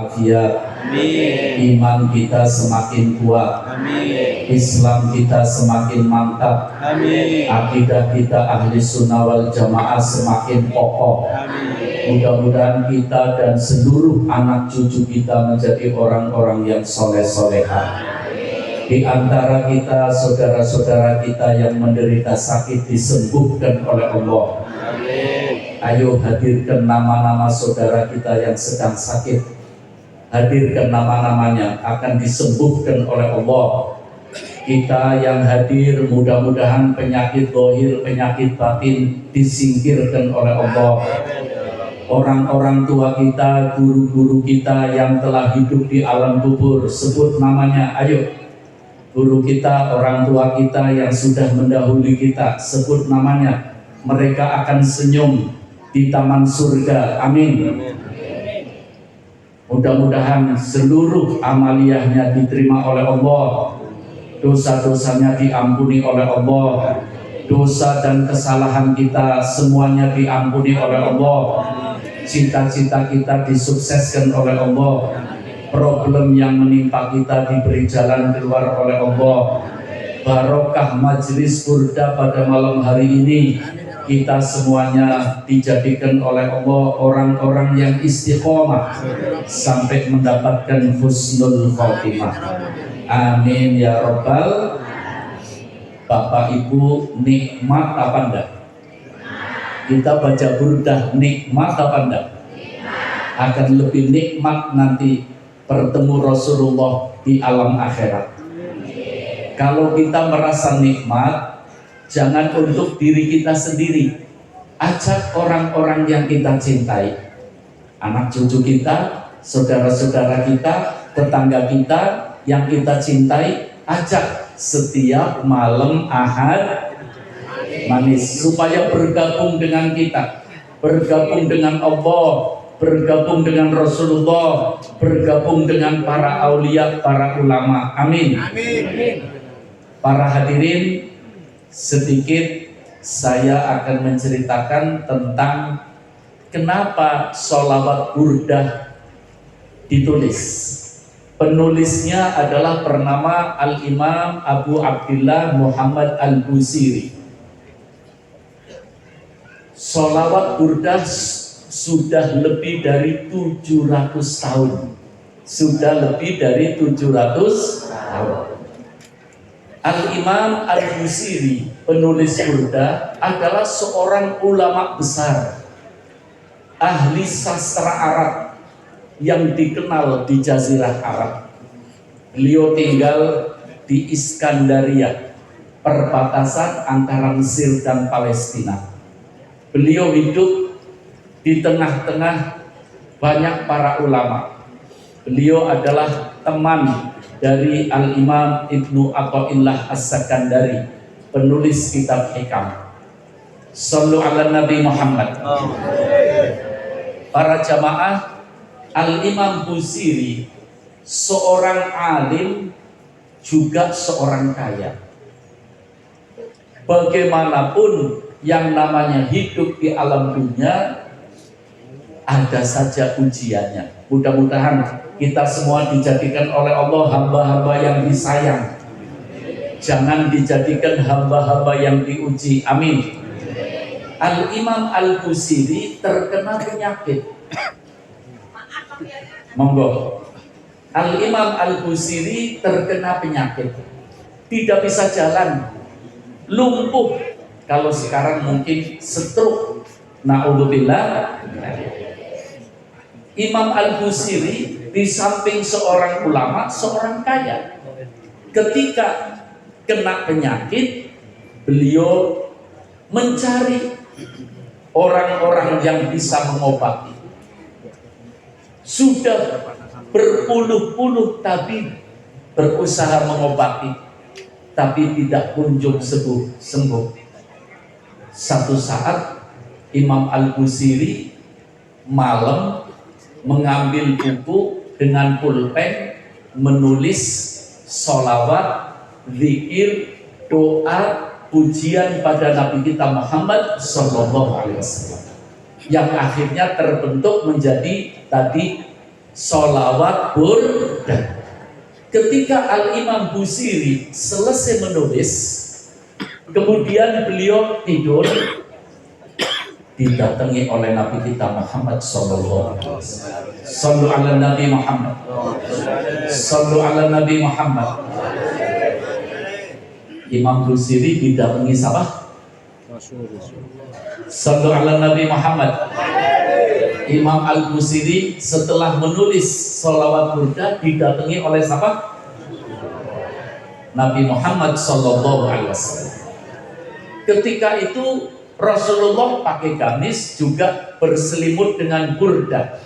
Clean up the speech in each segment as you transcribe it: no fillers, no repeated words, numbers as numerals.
afiat. Amin. Iman kita semakin kuat. Amin. Islam kita semakin mantap. Amin. Akidah kita ahli sunnah wal jamaah semakin kokoh. Amin. Mudah-mudahan kita dan seluruh anak cucu kita menjadi orang-orang yang soleh-soleha. Di antara kita, saudara-saudara kita yang menderita sakit disembuhkan oleh Allah. Amin. Ayo hadirkan nama-nama saudara kita yang sedang sakit. Hadirkan nama-namanya, akan disembuhkan oleh Allah. Kita yang hadir, mudah-mudahan penyakit zahir, penyakit batin disingkirkan oleh Allah. Orang-orang tua kita, guru-guru kita yang telah hidup di alam kubur, sebut namanya, ayo. Guru kita, orang tua kita yang sudah mendahului kita, sebut namanya. Mereka akan senyum di taman surga. Amin. Mudah-mudahan seluruh amaliyahnya diterima oleh Allah, dosa-dosanya diampuni oleh Allah, dosa dan kesalahan kita semuanya diampuni oleh Allah, cita-cita kita disukseskan oleh Allah, problem yang menimpa kita diberi jalan keluar oleh Allah. Barokah majelis burda pada malam hari ini, kita semuanya dijadikan oleh Allah orang-orang yang istiqomah sampai mendapatkan husnul khotimah. Amin ya Rabbal. Bapak Ibu, nikmat apa enggak? Kita baca burdah, nikmat apa enggak? Akan lebih nikmat nanti bertemu Rasulullah di alam akhirat. Kalau kita merasa nikmat, jangan untuk diri kita sendiri, ajak orang-orang yang kita cintai, anak cucu kita, saudara-saudara kita, tetangga kita yang kita cintai, ajak setiap malam Ahad manis supaya bergabung dengan kita, bergabung dengan Allah, bergabung dengan Rasulullah, bergabung dengan para aulia, para ulama. Amin. Amin. Para hadirin, sedikit saya akan menceritakan tentang kenapa sholawat burdah ditulis. Penulisnya adalah bernama Al-Imam Abu Abdillah Muhammad Al-Busiri. Sholawat burdah sudah lebih dari 700 tahun. Sudah lebih dari 700 tahun. Al-Imam Al-Busiri, penulis burdah, adalah seorang ulama besar, ahli sastra Arab yang dikenal di Jazirah Arab. Beliau tinggal di Iskandaria, perbatasan antara Mesir dan Palestina. Beliau hidup di tengah-tengah banyak para ulama. Beliau adalah teman dari Al-Imam Ibnu Athaillah As-Sakandari, penulis kitab Hikam. Shallu ala Nabi Muhammad. Para jamaah, Al-Imam Busiri seorang alim juga seorang kaya. Bagaimanapun yang namanya hidup di alam dunia, ada saja ujiannya. Mudah-mudahan kita semua dijadikan oleh Allah hamba-hamba yang disayang. Jangan dijadikan hamba-hamba yang diuji. Amin. Al-Imam Al-Busiri terkena penyakit. Monggo. Al-Imam Al-Busiri terkena penyakit. Tidak bisa jalan. Lumpuh. Kalau sekarang mungkin stroke. Na'udzubillah. Imam Al-Busiri di samping seorang ulama, seorang kaya. Ketika kena penyakit, beliau mencari orang-orang yang bisa mengobati. Sudah berpuluh-puluh tabib berusaha mengobati, tapi tidak kunjung sembuh. Satu saat Imam Al-Busiri malam mengambil buku dengan pulpen, menulis sholawat, zikir, doa, pujian pada Nabi kita Muhammad Sallallahu Alaihi Wasallam, yang akhirnya terbentuk menjadi tadi Sholawat burda. Ketika Al-Imam Busiri selesai menulis, kemudian beliau tidur, didatangi oleh Nabi kita Muhammad sallallahu alaihi wasallam. Sallu ala Nabi Muhammad. Sallu ala Nabi Muhammad. Imam Busiri didatangi siapa? Sallu ala Nabi Muhammad. Imam Al-Busiri setelah menulis sholawat burda didatangi oleh siapa? Nabi Muhammad sallallahu alaihi wasallam. Ketika itu Rasulullah pakai gamis juga berselimut dengan burda.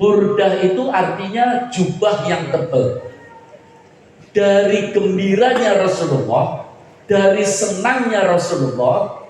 Burda itu artinya jubah yang tebal. Dari gembiranya Rasulullah, dari senangnya Rasulullah,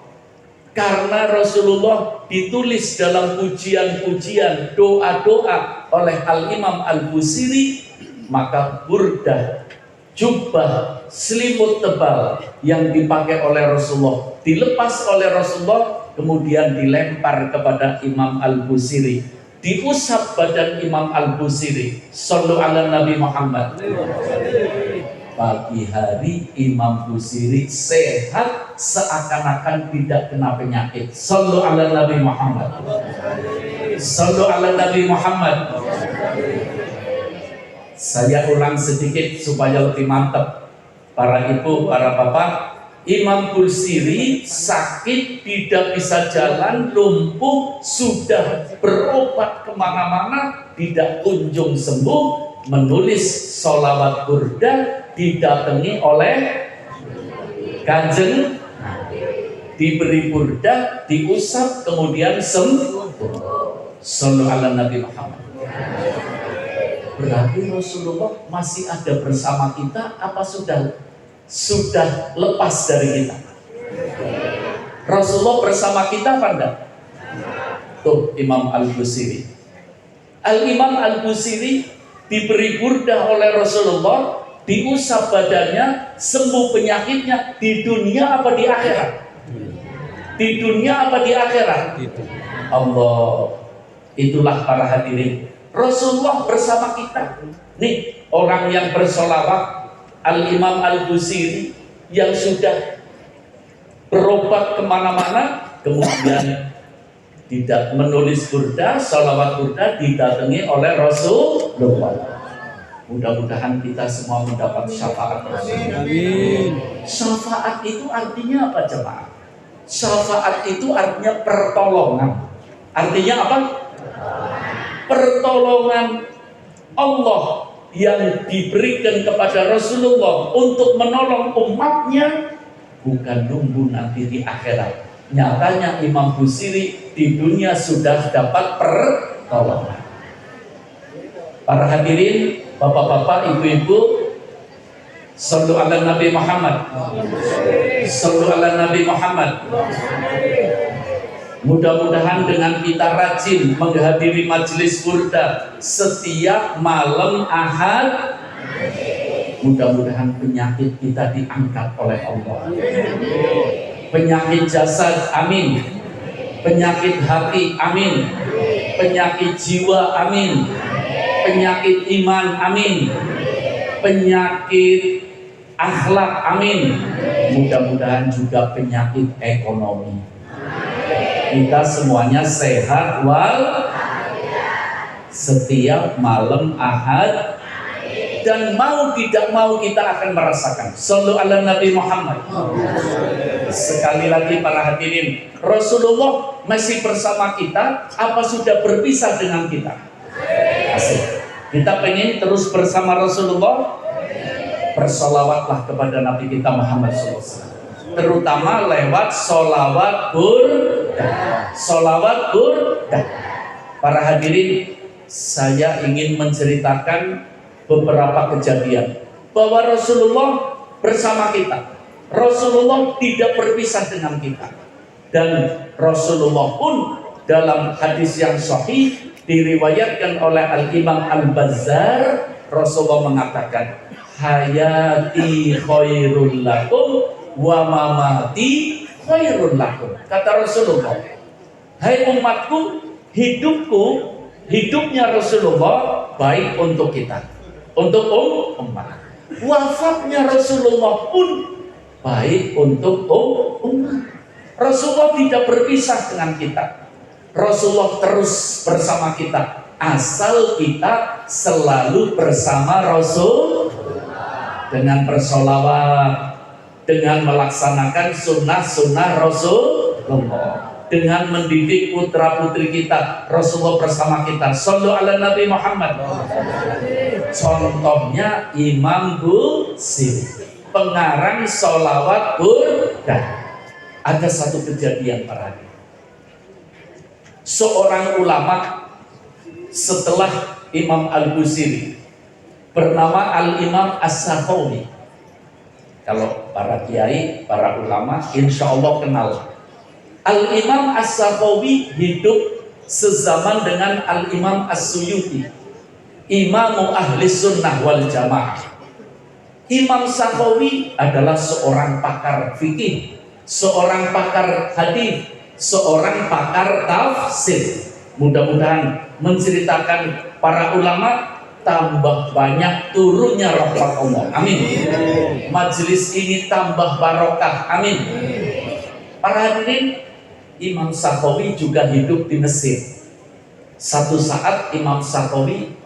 karena Rasulullah ditulis dalam pujian-pujian, doa-doa oleh Al-Imam Al-Busiri, maka burda, jubah, selimut tebal yang dipakai oleh Rasulullah dilepas oleh Rasulullah, kemudian dilempar kepada Imam Al-Busiri, diusap badan Imam Al-Busiri. Sallu ala Nabi Muhammad. Pagi hari Imam Busiri sehat seakan-akan tidak kena penyakit. Sallu ala Nabi Muhammad. Sallu ala Nabi Muhammad. Saya ulang sedikit supaya lebih mantap. Para ibu, para bapak, Imam Busiri sakit, tidak bisa jalan, lumpuh, sudah berobat kemana-mana, tidak kunjung sembuh, menulis sholawat burda, didatangi oleh Kanjeng, diberi burda, diusap, kemudian sembuh. Sallu ala Nabi Muhammad. Berarti Rasulullah masih ada bersama kita apa sudah lepas dari kita? Rasulullah bersama kita apa enggak? Tuh Imam Al-Busiri. Al-Imam Al-Busiri diberi burda oleh Rasulullah, diusap badannya, sembuh penyakitnya di dunia apa di akhirat? Di dunia apa di akhirat? Allah. Itulah para hadirin, Rasulullah bersama kita. Nih orang yang bersolawat, Al-Imam Al-Busiri yang sudah berobat kemana-mana, kemudian tidak menulis burda, sholawat burda, didatangi oleh Rasulullah. Mudah-mudahan kita semua mendapat syafaat Rasulullah. Syafaat itu artinya apa jemaah? Syafaat itu artinya pertolongan. Artinya apa? Pertolongan Allah yang diberikan kepada Rasulullah untuk menolong umatnya, bukan nunggu nanti di akhirat. Nyatanya Imam Busiri di dunia sudah dapat pertolongan. Para hadirin, bapak-bapak, ibu-ibu, sallu ala Nabi Muhammad. Sallu ala Nabi Muhammad. Mudah-mudahan dengan kita rajin menghadiri majelis burda setiap malam Ahad, mudah-mudahan penyakit kita diangkat oleh Allah. Penyakit jasad, amin. Penyakit hati, amin. Penyakit jiwa, amin. Penyakit iman, amin. Penyakit akhlak, amin. Mudah-mudahan juga penyakit ekonomi. Kita semuanya sehat wal setiap malam Ahad, dan mau tidak mau kita akan merasakan. Sallu ala Nabi Muhammad. Sekali lagi para hadirin, Rasulullah masih bersama kita apa sudah berpisah dengan kita? Asik. Kita pengen terus bersama Rasulullah. Bersolawatlah kepada Nabi kita Muhammad SAW, terutama lewat solawat burda. Solawat burda. Para hadirin, saya ingin menceritakan beberapa kejadian bahwa Rasulullah bersama kita. Rasulullah tidak berpisah dengan kita. Dan Rasulullah pun dalam hadis yang sahih diriwayatkan oleh Al-Imam Al-Bazzar, Rasulullah mengatakan, hayati khairul lakum wa mamati khairul lakum. Kata Rasulullah, hai umatku, hidupku Hidupnya Rasulullah baik untuk kita, untuk umat. Wafatnya Rasulullah pun baik untuk umat. Rasulullah tidak berpisah dengan kita. Rasulullah terus bersama kita, asal kita selalu bersama Rasul dengan bersolawat, dengan melaksanakan sunnah-sunnah Rasulullah, dengan mendidik putra putri kita. Rasulullah bersama kita. Shallu ala Nabi Muhammad. Contohnya Imam Busiri, pengarang sholawat burdah. Ada satu kejadian para hadirin. Seorang ulama setelah Imam Al-Busiri bernama Al-Imam As-Sakhawi. Kalau para kiai, para ulama insya Allah kenal. Al-Imam As-Sakhawi hidup sezaman dengan Al-Imam As-Suyuti, Imamu Ahli Sunnah wal Jamaah. Imam Sakhawi adalah seorang pakar fikih, seorang pakar hadis, seorang pakar tafsir. Mudah-mudahan menceritakan para ulama tambah banyak turunnya rahmat Allah. Amin. Majelis ini tambah barokah. Amin. Para hadirin, Imam Sakhawi juga hidup di Mesir. Satu saat Imam Sakhawi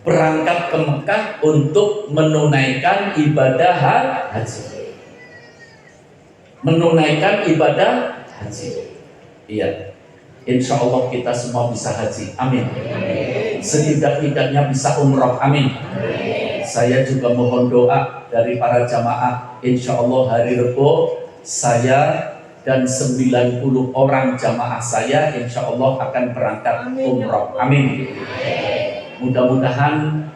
berangkat ke Mekah untuk menunaikan ibadah haji. Menunaikan ibadah haji. Iya, insya Allah kita semua bisa haji. Amin. Setidak-tidaknya bisa umroh. Amin. Saya juga mohon doa dari para jamaah. Insya Allah hari Rebo saya dan 90 orang jamaah saya insya Allah akan berangkat umroh. Amin. Mudah-mudahan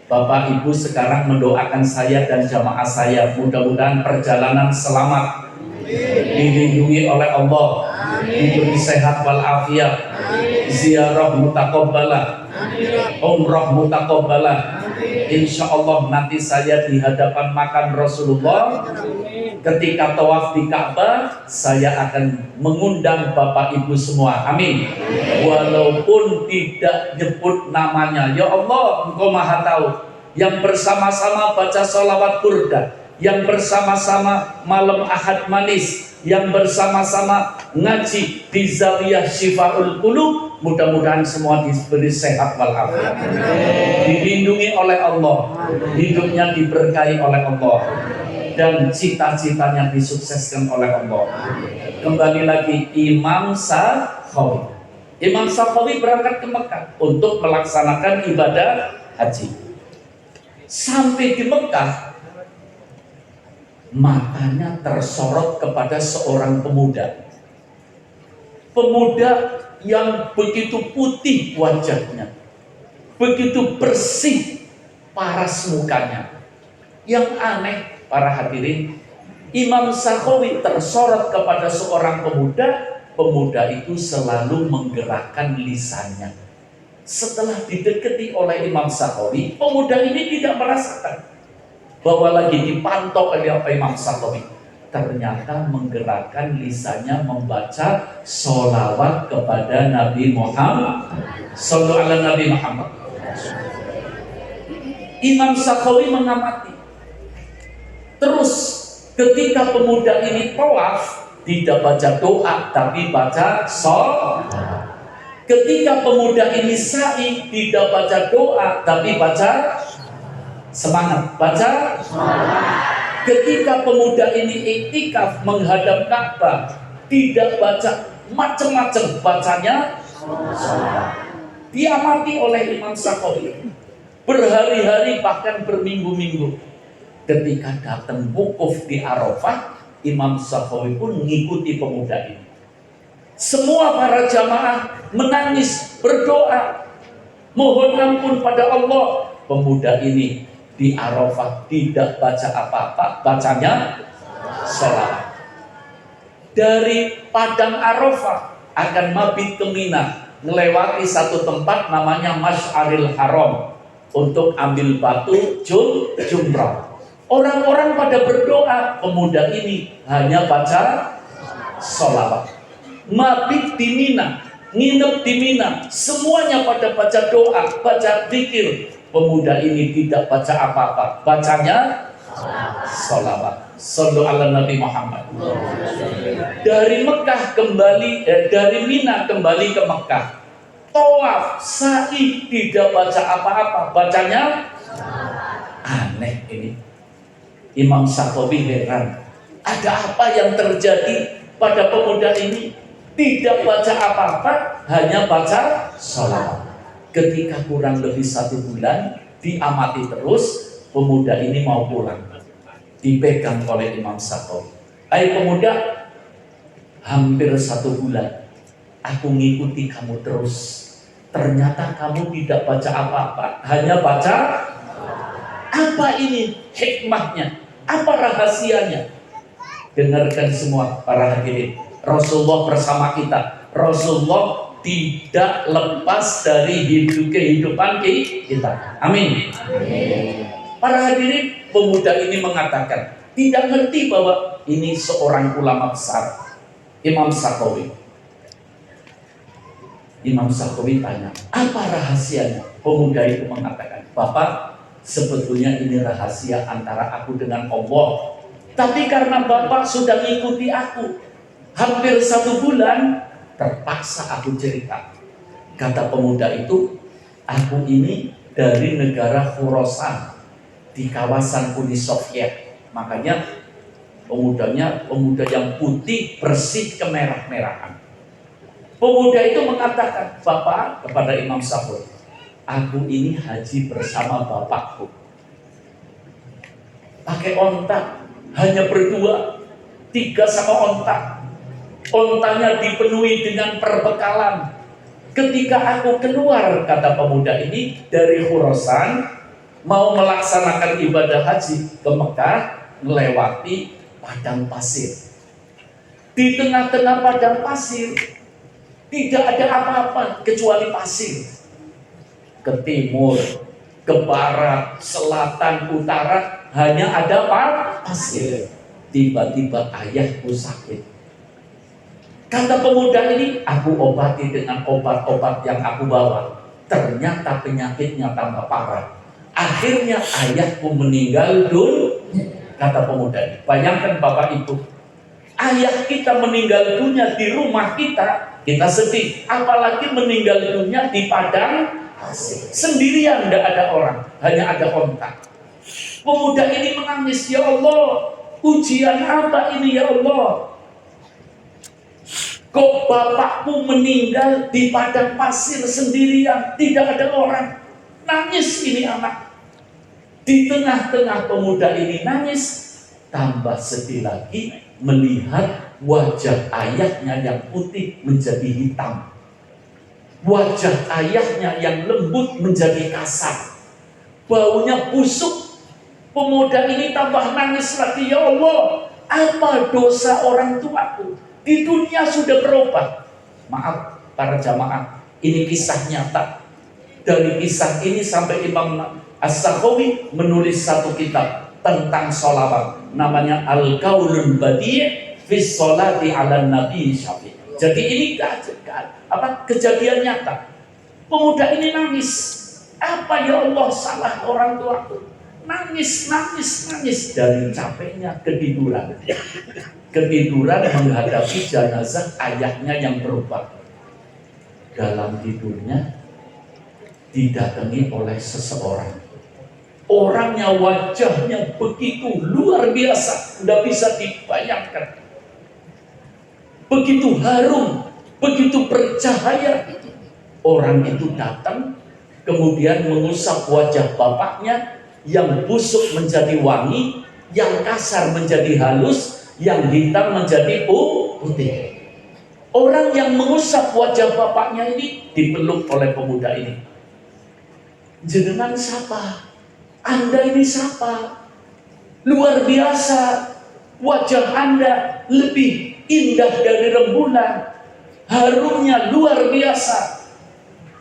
Bapak Ibu sekarang mendoakan saya dan jamaah saya, mudah-mudahan perjalanan selamat, dilindungi oleh Allah, diberi sehat walafiat, ziarah mutakabbalah, umrah mutakabbalah. Insya Allah nanti saya di hadapan makam Rasulullah. Ketika tawaf di Ka'bah, saya akan mengundang Bapak Ibu semua. Amin. Walaupun tidak nyebut namanya, ya Allah, Engkau Maha tahu. Yang bersama-sama baca sholawat burdah, yang bersama-sama malam Ahad manis, yang bersama-sama ngaji di Zawiyah Syifaul Qulub, mudah-mudahan semua diberi sehat walafiat, dilindungi oleh Allah, hidupnya diberkahi oleh Allah, dan cita-citanya disukseskan oleh Allah. Kembali lagi Imam Sakhawi. Imam Sakhawi berangkat ke Mekah untuk melaksanakan ibadah haji. Sampai di Mekah, matanya tersorot kepada seorang pemuda. Pemuda yang begitu putih wajahnya, begitu bersih paras mukanya. Yang aneh, para hadirin, Imam Sakhawi tersorot kepada seorang pemuda. Pemuda itu selalu menggerakkan lisannya. Setelah didekati oleh Imam Sakhawi, pemuda ini tidak merasakan bahwa lagi dipantau oleh Imam Sakhawi. Ternyata menggerakkan lisannya membaca sholawat kepada Nabi Muhammad. Shallallahu ala Nabi Muhammad. Imam Sakhawi mengamati. Terus ketika pemuda ini tawaf, tidak baca doa tapi baca sholawat. Ketika pemuda ini sa'i, tidak baca doa tapi baca semangat, baca sholawat. Ketika pemuda ini iktikaf menghadap Ka'bah, tidak baca macam-macam, bacanya sholawat. Diamati oleh Imam Sakhawi berhari-hari bahkan berminggu-minggu. Ketika datang wukuf di Arafah, Imam Sakhawi pun mengikuti pemuda ini. Semua para jamaah menangis, berdoa, mohon ampun pada Allah. Pemuda ini di Arafah tidak baca apa-apa, bacanya sholawat. Dari Padang Arafah akan mabit ke Mina, melewati satu tempat namanya Masy'aril Haram untuk ambil batu jumrah. Orang-orang pada berdoa, pemuda ini hanya baca sholawat. Mabit di Mina, nginep di Mina, semuanya pada baca doa, baca zikir. Pemuda ini tidak baca apa-apa, bacanya sholawat. Sallu ala Nabi Muhammad. Dari Mekah kembali, dari Mina kembali ke Mekah, tawaf, sa'i, tidak baca apa-apa, bacanya aneh ini. Imam Syafi'i heran, ada apa yang terjadi pada pemuda ini? Tidak baca apa-apa, hanya baca sholawat. Ketika kurang lebih 1 bulan, diamati terus, pemuda ini mau pulang. Dipegang oleh Imam Syafi'i. Hai pemuda, hampir 1 bulan, aku ngikuti kamu terus. Ternyata kamu tidak baca apa-apa, hanya baca. Apa ini hikmahnya? Apa rahasianya? Dengarkan semua para hadirin. Rasulullah bersama kita. Rasulullah tidak lepas dari kehidupan kita. Amin. Para hadirin, pemuda ini mengatakan, tidak ngerti bahwa ini seorang ulama besar, Imam Syafi'i. Imam Syafi'i tanya, apa rahasianya? Pemuda itu mengatakan, Bapak, sebetulnya ini rahasia antara aku dengan Allah. Tapi karena Bapak sudah mengikuti aku hampir 1 bulan, terpaksa aku cerita. Kata pemuda itu, aku ini dari negara Khurasan di kawasan Uni Soviet. Makanya pemudanya pemuda yang putih bersih kemerah-merahan. Pemuda itu mengatakan, Bapak, kepada Imam Syafi'i, aku ini haji bersama bapakku. Pakai onta, hanya berdua, 3 sama onta. Ontanya dipenuhi dengan perbekalan. Ketika aku keluar, kata pemuda ini, dari Khurasan, mau melaksanakan ibadah haji ke Mekah, melewati padang pasir. Di tengah-tengah padang pasir, tidak ada apa-apa kecuali pasir. Ke timur, ke barat, selatan, utara, hanya ada pasir. Tiba-tiba ayahku sakit. Kata pemuda ini, aku obati dengan obat-obat yang aku bawa. Ternyata penyakitnya tambah parah. Akhirnya ayahku meninggal dunia. Kata pemuda ini, bayangkan Bapak Ibu, ayah kita meninggal dunia di rumah kita, kita sedih. Apalagi meninggal dunia di padang sendirian, tidak ada orang, hanya ada onta. Pemuda ini menangis, ya Allah, ujian apa ini ya Allah? Kok bapakku meninggal di padang pasir sendirian, tidak ada orang. Nangis ini anak. Di tengah-tengah pemuda ini nangis, tambah sedih lagi melihat wajah ayahnya yang putih menjadi hitam. Wajah ayahnya yang lembut menjadi kasar. Baunya busuk. Pemuda ini tambah nangis lagi, ya Allah, apa dosa orang tuaku? Di dunia sudah berubah. Maaf para jamaah, ini kisah nyata. Dari kisah ini sampai Imam As-Sakhawi menulis 1 kitab tentang sholawat, namanya Al-Qaulul Badi' fi sholati ala Nabi Syafi'i. Jadi ini kejadian nyata. Pemuda ini nangis. Apa ya Allah salah orang tuaku? Nangis dari capeknya ketiduran. Ketiduran menghadapi jenazah ayahnya yang berubah. Dalam tidurnya didatangi oleh seseorang. Orangnya, wajahnya begitu luar biasa, tidak bisa dibayangkan. Begitu harum, begitu bercahaya. Orang itu datang, kemudian mengusap wajah bapaknya, yang busuk menjadi wangi, yang kasar menjadi halus, yang hitam menjadi putih. Orang yang mengusap wajah bapaknya ini dipeluk oleh pemuda ini. Jenengan siapa? Anda ini siapa? Luar biasa. Wajah Anda lebih indah dari rembulan. Harumnya luar biasa.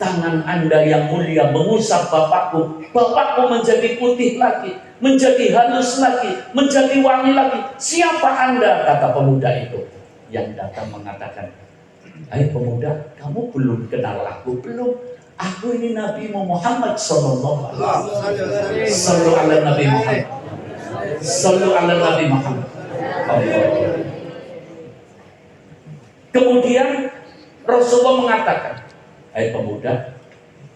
Tangan Anda yang mulia mengusap bapakku. Bapakku menjadi putih lagi, menjadi halus lagi, menjadi wangi lagi. Siapa Anda? Kata pemuda itu. Yang datang mengatakan, Hai pemuda, kamu belum kenal aku? Belum. Aku ini Nabi Muhammad sallallahu alaihi wasallam. Sallu ala Nabi Muhammad. Sallu ala Nabi Muhammad. Allah. Kemudian Rasulullah mengatakan, hai pemuda,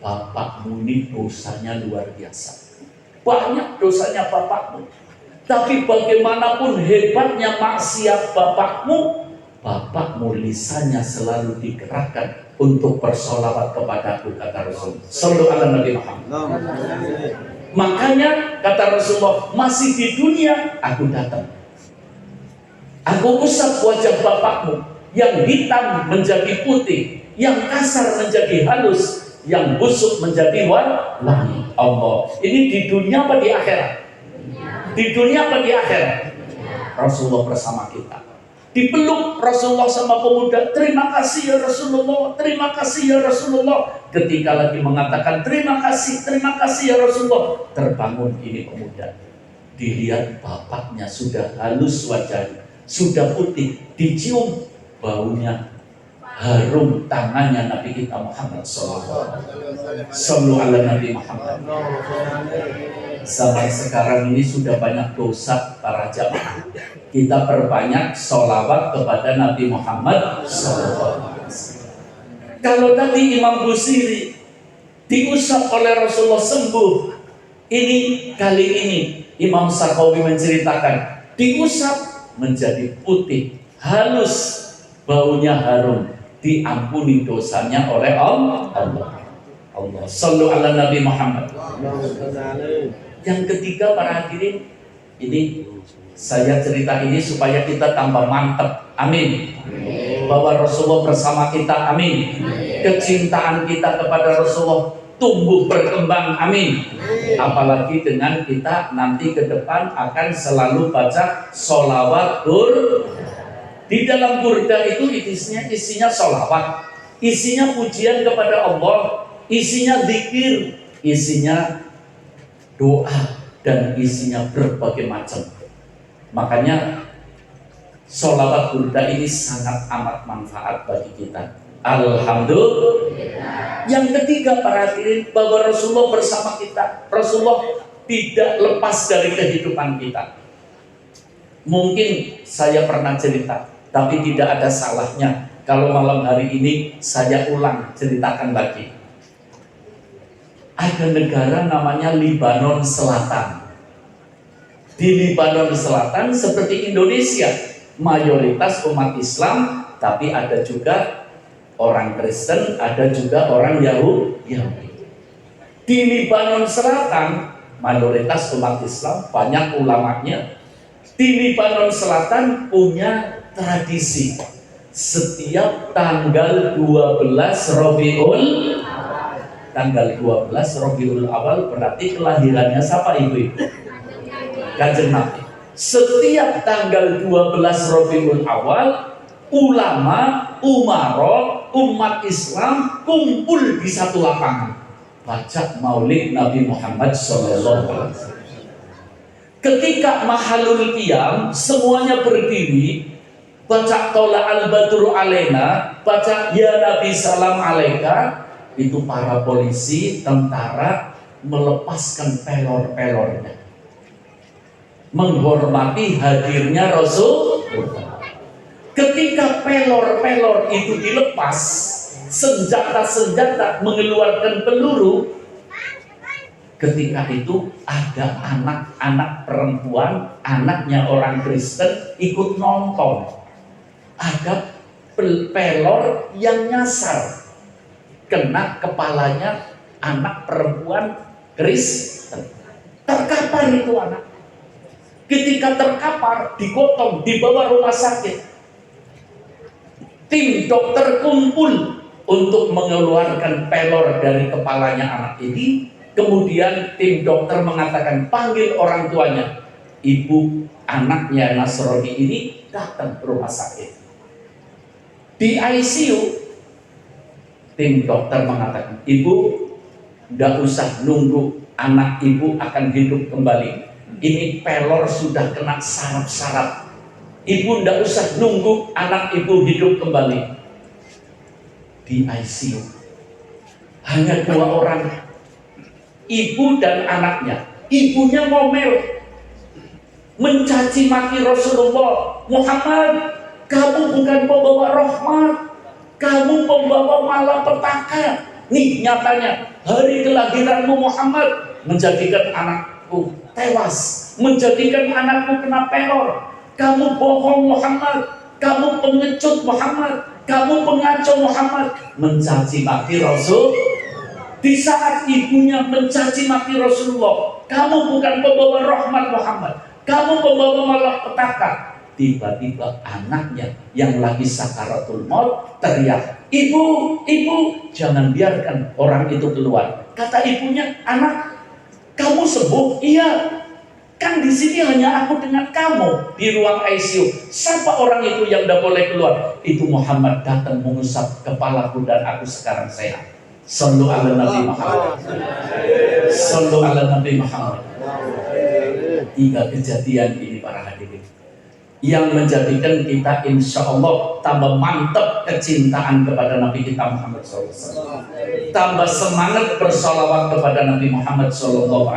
bapakmu ini dosanya luar biasa. Banyak dosanya bapakmu. Tapi bagaimanapun hebatnya maksiat bapakmu, bapakmu lisannya selalu digerakkan untuk bersolawat kepadaku, kata Rasul. Sallu ala Nabi Muhammad. Makanya kata Rasulullah, masih di dunia aku datang. Aku usap wajah bapakmu, yang hitam menjadi putih, yang kasar menjadi halus, yang busuk menjadi wangi. Allah. Ini di dunia apa di akhirat? Di dunia apa di akhirat? Rasulullah bersama kita. Dipeluk Rasulullah sama pemuda, terima kasih ya Rasulullah, terima kasih ya Rasulullah. Ketika lagi mengatakan terima kasih ya Rasulullah, terbangun ini pemuda. Dilihat bapaknya sudah halus wajahnya, sudah putih, dicium baunya harum tangannya Nabi kita Muhammad sallallahu alaihi Nabi Muhammad. Zaman sekarang ini sudah banyak dosa para jamaah. Kita perbanyak sholawat kepada Nabi Muhammad sallallahu alaihi wasallam. Kalau tadi Imam Busiri diusap oleh Rasulullah sembuh, ini kali ini Imam Sakhawi menceritakan diusap menjadi putih, halus, baunya harum, diampuni dosanya oleh Allah. Allah. Sallu ala Nabi Muhammad. Yang ketiga para hadirin, ini saya cerita ini supaya kita tambah mantap. Amin. Bahwa Rasulullah bersama kita. Amin. Kecintaan kita kepada Rasulullah tumbuh berkembang. Amin. Apalagi dengan kita nanti ke depan akan selalu baca sholawat di dalam burda itu isinya sholawat, isinya pujian kepada Allah, isinya zikir, isinya doa, dan isinya berbagai macam. Makanya sholawat burda ini sangat amat manfaat bagi kita. Alhamdulillah. Yang ketiga para hadirin, bahwa Rasulullah bersama kita. Rasulullah tidak lepas dari kehidupan kita. Mungkin saya pernah cerita, tapi tidak ada salahnya kalau malam hari ini saya ulang ceritakan lagi. Ada negara namanya Libanon Selatan. Di Libanon Selatan seperti Indonesia, mayoritas umat Islam, tapi ada juga orang Kristen, ada juga orang Yahudi. Di Libanon Selatan mayoritas umat Islam, banyak ulamanya. Di Libanon Selatan punya tradisi setiap tanggal 12 Rabiul Awal berarti kelahirannya siapa ibu? Kanjeng Nabi. Setiap tanggal 12 Rabiul Awal, ulama, umaro, umat Islam kumpul di satu lapangan baca maulid Nabi Muhammad SAW. Ketika mahalul qiyam, semuanya berdiri baca tola al-badru alaina, baca ya Nabi salam alaika. Itu para polisi, tentara melepaskan pelor-pelornya, menghormati hadirnya Rasul. Ketika pelor-pelor itu dilepas, senjata-senjata mengeluarkan peluru, ketika itu ada anak-anak perempuan, anaknya orang Kristen ikut nonton. Ada pelor yang nyasar, kena kepalanya anak perempuan Kristen. Terkapar itu anak. Ketika terkapar, digotong, dibawa rumah sakit. Tim dokter kumpul untuk mengeluarkan pelor dari kepalanya anak ini. Kemudian tim dokter mengatakan, panggil orang tuanya. Ibu anaknya Nasrani ini datang ke rumah sakit. Di ICU, tim dokter mengatakan, ibu tidak usah nunggu anak ibu akan hidup kembali. Ini pelor sudah kena saraf-saraf. Ibu tidak usah nunggu anak ibu hidup kembali. di ICU. Hanya 2 orang, ibu dan anaknya. Ibunya ngomel, mencaci maki Rasulullah. Muhammad, kamu bukan pembawa rahmat, kamu pembawa malapetaka. Nih nyatanya hari kelahiranmu Muhammad menjadikan anakku tewas, menjadikan anakku kena teror. Kamu bohong Muhammad, kamu pengecut Muhammad, kamu pengacau Muhammad. Mencaci maki Rasul. Di saat ibunya mencaci maki Rasulullah, kamu bukan pembawa rahmat Muhammad, kamu pembawa malapetaka. Tiba-tiba anaknya yang lagi sakaratul maut teriak, ibu, ibu, jangan biarkan orang itu keluar. Kata ibunya, anak, kamu sembuh? Iya. Kan di sini hanya aku dengan kamu di ruang ICU. Siapa orang itu yang tidak boleh keluar? Itu Muhammad datang mengusap kepalaku dan aku sekarang sehat. Sallu ala Nabi Muhammad. Sallu ala Nabi Muhammad. 3 kejadian ini para hadirin yang menjadikan kita insya Allah tambah mantap kecintaan kepada Nabi kita Muhammad SAW, tambah semangat bersolawat kepada Nabi Muhammad SAW,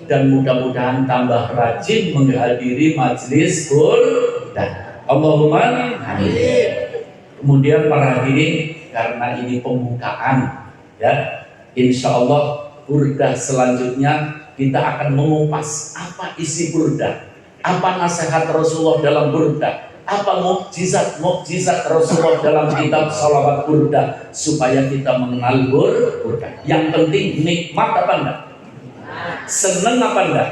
dan mudah-mudahan tambah rajin menghadiri majelis burdah. Allahumma amin. Kemudian para hadirin, karena ini pembukaan, ya, insya Allah burdah selanjutnya kita akan mengupas apa isi burdah, apa nasihat Rasulullah dalam burdah, apa mukjizat Rasulullah dalam kitab salawat burdah, supaya kita mengenal burdah. Yang penting nikmat apa enggak? Senang apa enggak?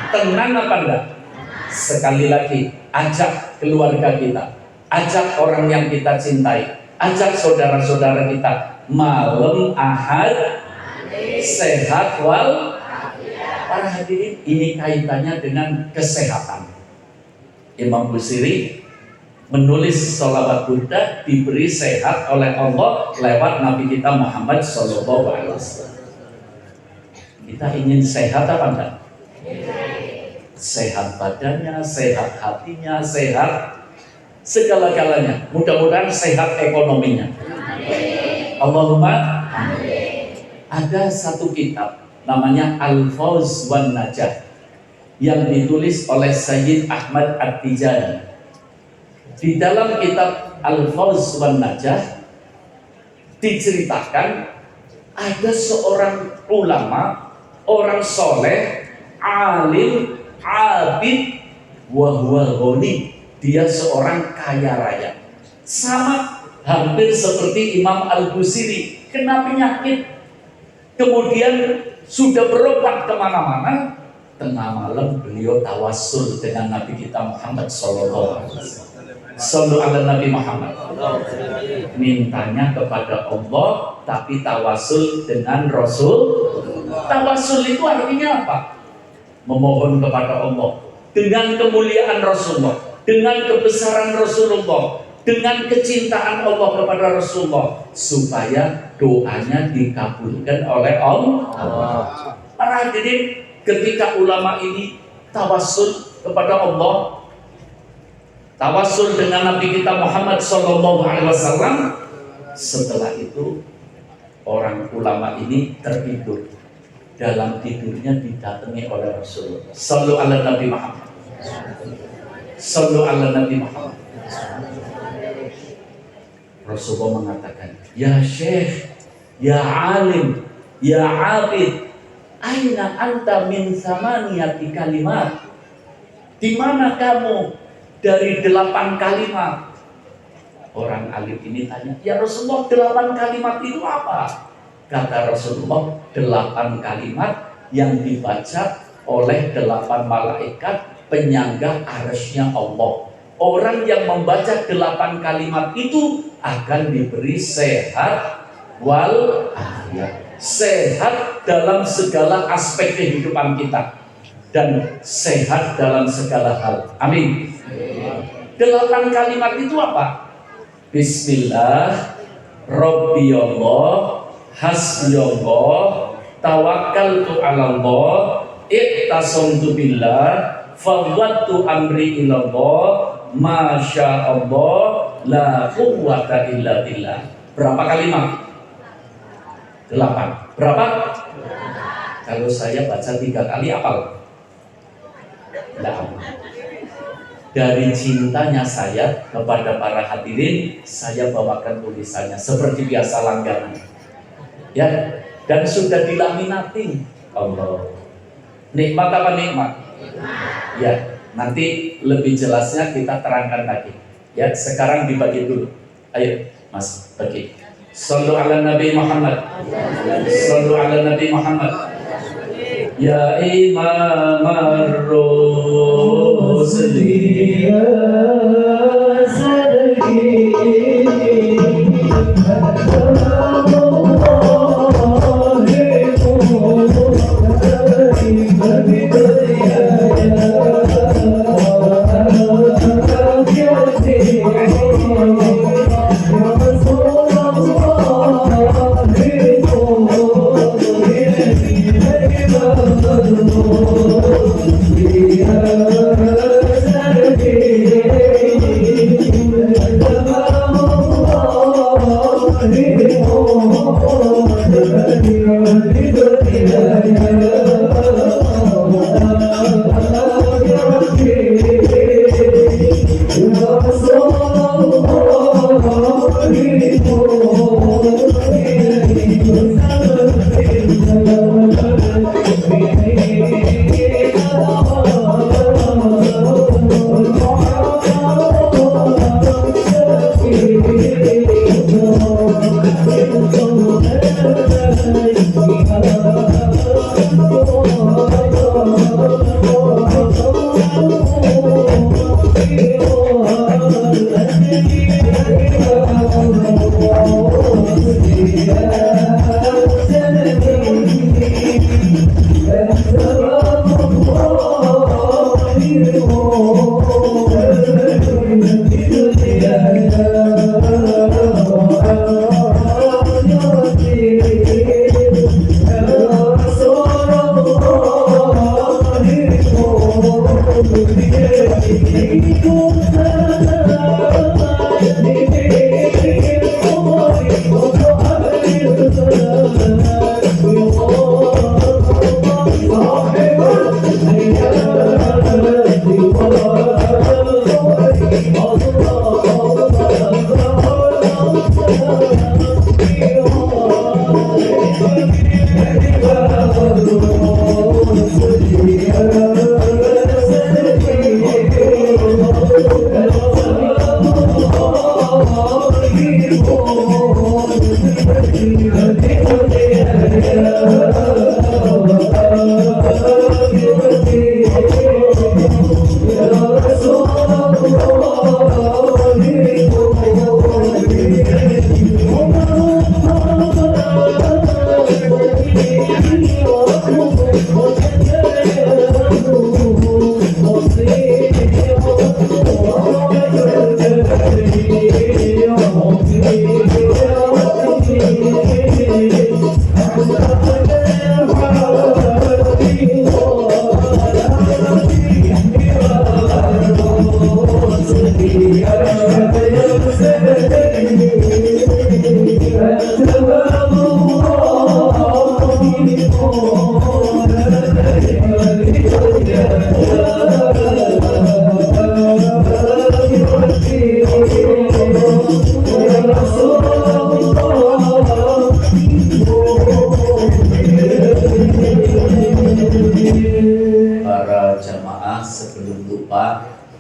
Tenang apa enggak? Sekali lagi, ajak keluarga kita, ajak orang yang kita cintai, ajak saudara-saudara kita malam Ahad sehat wal. Para hadirin, ini kaitannya dengan kesehatan. Imam Busiri menulis sholawat burdah diberi sehat oleh Allah lewat Nabi kita Muhammad SAW. Kita ingin sehat apa enggak? Sehat badannya, sehat hatinya, sehat segala-galanya. Mudah-mudahan sehat ekonominya. Allahumma amin. Ada satu kitab namanya Al-Fawz wan Najah yang ditulis oleh Sayyid Ahmad At-Tijani. Di dalam kitab Al-Fawz wan Najah diceritakan ada seorang ulama, orang soleh, alim, abid, wa huwa ghani. Dia seorang kaya raya, sama hampir seperti Imam Al-Busiri, kena penyakit, kemudian sudah berobat kemana-mana. Tengah malam beliau tawassul dengan Nabi kita Muhammad SAW. Sallu ala Nabi Muhammad. Mintanya kepada Allah, tapi tawassul dengan Rasul. Tawassul itu artinya apa? Memohon kepada Allah dengan kemuliaan Rasulullah, dengan kebesaran Rasulullah, dengan kecintaan Allah kepada Rasulullah, supaya doanya dikabulkan oleh Allah. Para hadirin, ketika ulama ini tawassul kepada Allah, tawassul dengan Nabi kita Muhammad SAW, setelah itu orang ulama ini tertidur. Dalam tidurnya didatangi oleh Rasulullah. Sallu ala Nabi Muhammad. Sallu ala Nabi Muhammad. Rasulullah mengatakan, ya Syekh, ya alim, ya abid, aina anta min samaniyati kalimat? Di mana kamu dari 8 kalimat? Orang alim ini tanya, ya Rasulullah, 8 kalimat itu apa? Kata Rasulullah, 8 kalimat yang dibaca oleh 8 malaikat penyangga arsy-Nya Allah. Orang yang membaca 8 kalimat itu akan diberi sehat wal afiat. Sehat dalam segala aspek kehidupan kita dan sehat dalam segala hal. Amin. 8 kalimat itu apa? Bismillah, Rabbi Allah, Hasbi Allah, Tawakkaltu ala Allah, Iqtasamtu billah, Fawwadtu amri ilallah, Masya Allah, la quwwata illa billah. Berapa kalimat? 8. Berapa? Kalau saya baca 3 kali apal? Tidak apa. Dari cintanya saya kepada para hadirin, saya bawakan tulisannya seperti biasa langganan. Ya, dan sudah dilaminating. Allah. Nikmat apa nikmat? Ya, nanti lebih jelasnya kita terangkan lagi. Ya, sekarang dibagi dulu. Ayo, Mas, bagi. Sallu ala Nabi Muhammad. Sallu ala Nabi Muhammad. Ya Imam ar-Rusli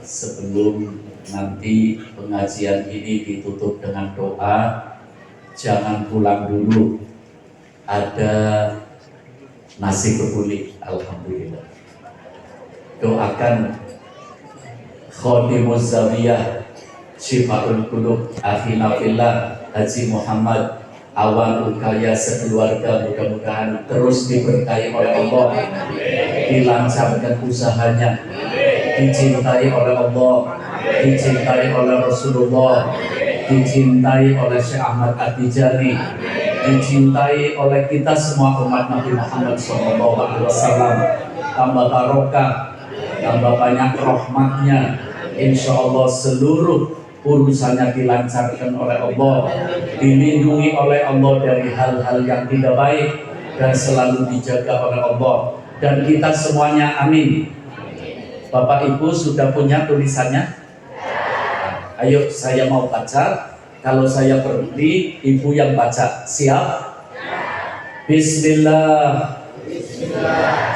sebelum nanti pengajian ini ditutup dengan doa, jangan pulang dulu. Ada nasi kebuli, alhamdulillah. Doakan Khadimuz Zawiyah Syifaul Qulub Akhina Fillah Haji Muhammad Awan Ukaya sekeluarga, mudah-mudahan terus diberkahi oleh Allah, dilancarkan usahanya, dicintai oleh Allah, dicintai oleh Rasulullah, dicintai oleh Syekh Ahmad At-Tijani, dicintai oleh kita semua umat Nabi Muhammad SAW. Tambah barokah, tambah banyak rahmatnya. Insya Allah seluruh urusannya dilancarkan oleh Allah, dilindungi oleh Allah dari hal-hal yang tidak baik, dan selalu dijaga oleh Allah. Dan kita semuanya amin. Bapak Ibu sudah punya tulisannya? Ayo saya mau baca. Kalau saya berhenti, Ibu yang baca. Siap? Bismillah.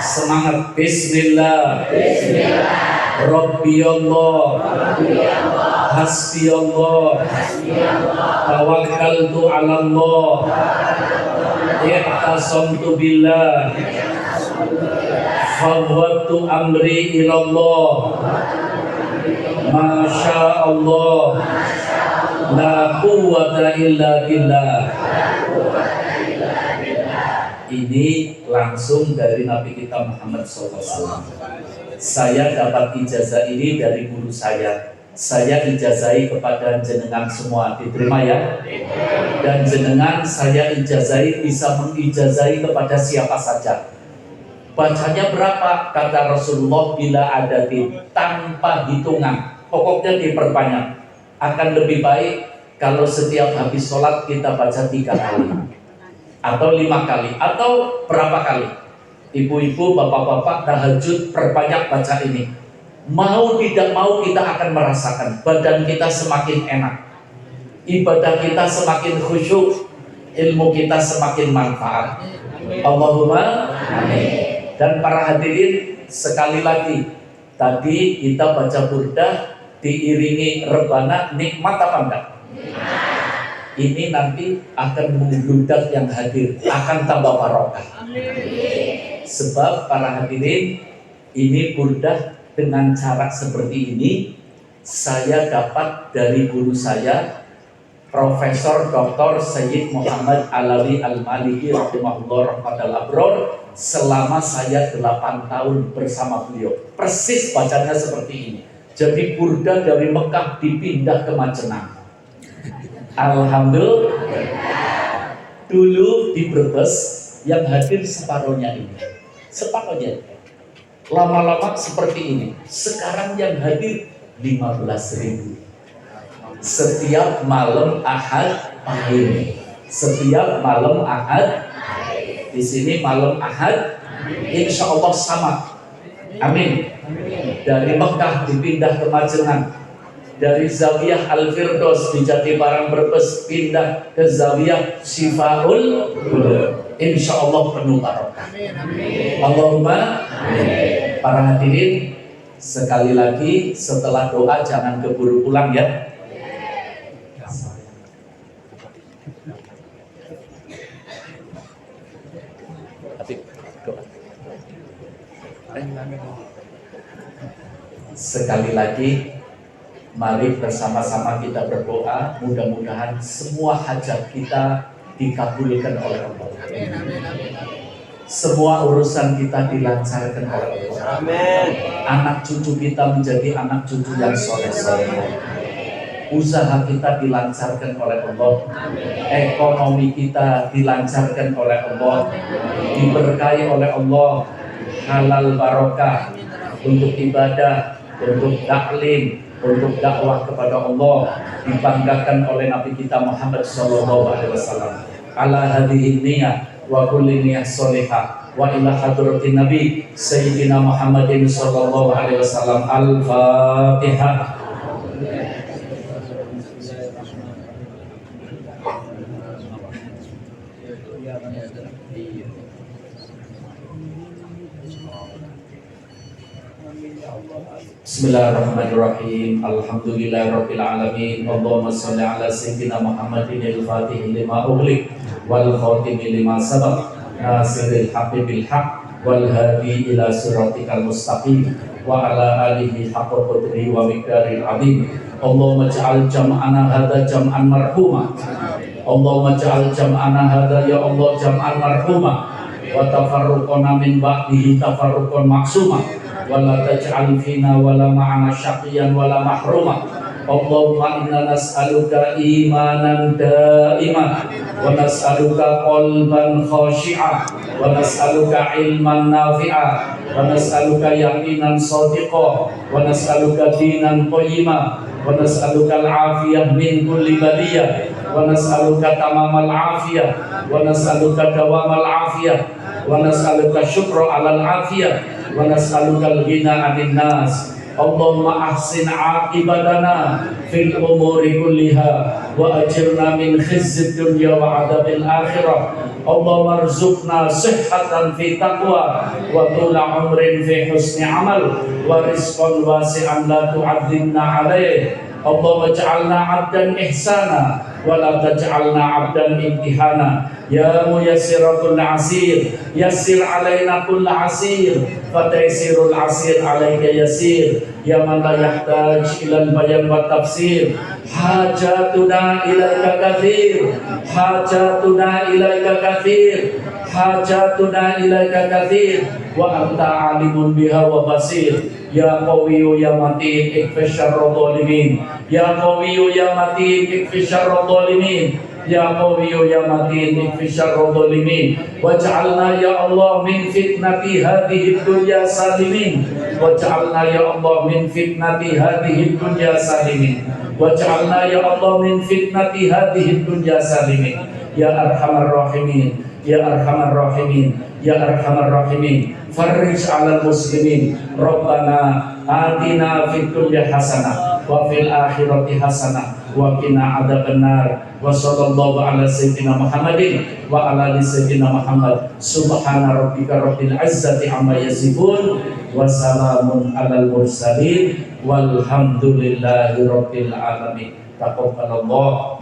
Semangat. Bismillah. Rabbi Allah, Hasbi Allah, Tawakkaltu ala Allah, I'tasamtu billah, Fawwadtu amri ilallah, Masya Allah, La quwwata illa billah. Ini langsung dari Nabi kita Muhammad SAW. Saya dapat ijazah ini dari guru saya. Saya ijazahi kepada jenengan semua, diterima ya? Dan jenengan saya ijazahi bisa mengijazahi kepada siapa saja. Bacanya berapa? Kata Rasulullah, bila ada tanpa hitungan. Pokoknya diperbanyak. Akan lebih baik kalau setiap habis sholat kita baca 3 kali atau 5 kali atau berapa kali. Ibu-ibu, bapak-bapak, tahajud perbanyak baca ini. Mau tidak mau kita akan merasakan badan kita semakin enak, ibadah kita semakin khusyuk, ilmu kita semakin manfaat. Allahumma amin. Dan para hadirin, sekali lagi, tadi kita baca burdah diiringi rebana, nikmat apa enggak? Ini nanti akan membludak yang hadir, akan tambah barokah. Sebab para hadirin, ini burdah dengan cara seperti ini saya dapat dari guru saya, Profesor Dr. Sayyid Muhammad Alawi Al-Maliki rahimahullah rahmatal abror, selama saya 8 tahun bersama beliau. Persis bacanya seperti ini. Jadi burdah dari Mekah dipindah ke Majenang. Alhamdulillah. Dulu di Brebes yang hadir separuhnya ini, separuhnya. Lama-lama seperti ini. Sekarang yang hadir 15.000. Setiap malam Ahad pagi. Setiap malam Ahad. Di sini malam Ahad. Insya Allah sama. Amin. Dari Mekah dipindah ke Majenang. Dari Zawiyah Al-Firdaus di Jatibarang Brebes pindah ke Zawiyah Syifaul Qulub. Insya Allah penuh barokah. Allahumma amin. Para hadirin, sekali lagi setelah doa jangan keburu pulang ya. Sekali lagi, mari bersama-sama kita berdoa, mudah-mudahan semua hajat kita dikabulkan oleh Allah. Semua urusan kita dilancarkan oleh Allah. Amin. Anak cucu kita menjadi anak cucu yang soleh-soleh. Usaha kita dilancarkan oleh Allah. Ekonomi kita dilancarkan oleh Allah. Diberkahi oleh Allah. Halal barokah untuk ibadah, untuk taklim, untuk dakwah kepada Allah, dibanggakan oleh Nabi kita Muhammad SAW. Ala hadhihi niyah wa kulli niyah sholihah wa ila hadratin Nabi Sayyidina Muhammadin sallallahu alaihi wasallam. Al-Fatihah. Bismillahirrahmanirrahim. Alhamdulillahirabbil alamin. Allahumma shalli ala sayyidina Muhammadin al-Fatih lima ughliq wal khatim lima sabaq nasiril haqqi bil haqq wal hadi ila siratikal mustaqim wa ala alihi haqqa qadri wa miqdaril azim. Allahumma ij'al jam'ana hadza jam'an marhuma. Allahumma ij'al jam'ana hadza ya Allah jam'an marhuma wa tafarruqana min ba'dihi tafarruqan maksuma. Wala taj'al fina wala ma'ana syaqiyan wala mahruma. Allahumma inna nas'aluka imanan da'iman wa nas'aluka qalban khashi'ah wa nas'aluka ilman nafi'a, wa nas'aluka yaqinan shadiqa, wa nas'aluka dinan qayyima, wa nas'aluka al-afiyah min kulli baliyah, wa nas'aluka tamamal afiyah, wa nas'aluka dawamal afiyah, wa nas'aluka syukra 'alal afiyah, wa nas'aluka al-ghina 'anil nas. Allahumma ahsin 'aqibatana fil umuri kulliha wa ajirna min khizyid dunya wa 'adzabil akhirah. Allahumma arzuqna sihhatan fi taqwa wa tula umrin fi husni amal wa rizqan wasi'an la tu'adzibna 'alaih. Allahumma ij'alna 'abdan ihsana wa la taj'alna 'abdan imtihana. Ya muyassira kulli 'asir, yassir 'alaina kulli 'asir, fataysirul 'asir 'alaika yassir. Ya man la yahtaj ilal bayan wa tafsir, hajatuna ilaika kathir, hajatuna ilaika kathir, hajatuna ilaika kathir, wa anta alimun biha wa basir. Ya qawiyyu ya matin ikfi syarra dhalimin, ya qawiyyu ya matin ikfi syarra dhalimin, ya qawiyyu ya matin ikfi syarra dhalimin. Waj'alna ya Allah min fitnati hadhihi dunya salimin, waj'alna ya Allah min fitnati hadhihi dunya salimin, waj'alna ya Allah min fitnati hadhihi dunya salimin. Ya arhamar rahimin, ya arhamar rahimin, ya arhamar rahimin. Farrij 'alal muslimin. Rabbana atina fid dunya hasanah wa fil akhirati hasanah wa qina adzabannar. Wa sallallahu ala sayyidina Muhammadin wa ala ali sayyidina Muhammad. Subhana rabbika rabbil izzati amma yasifun wa salamun alal mursalin walhamdulillahi rabbil alamin. Taqabbalallah.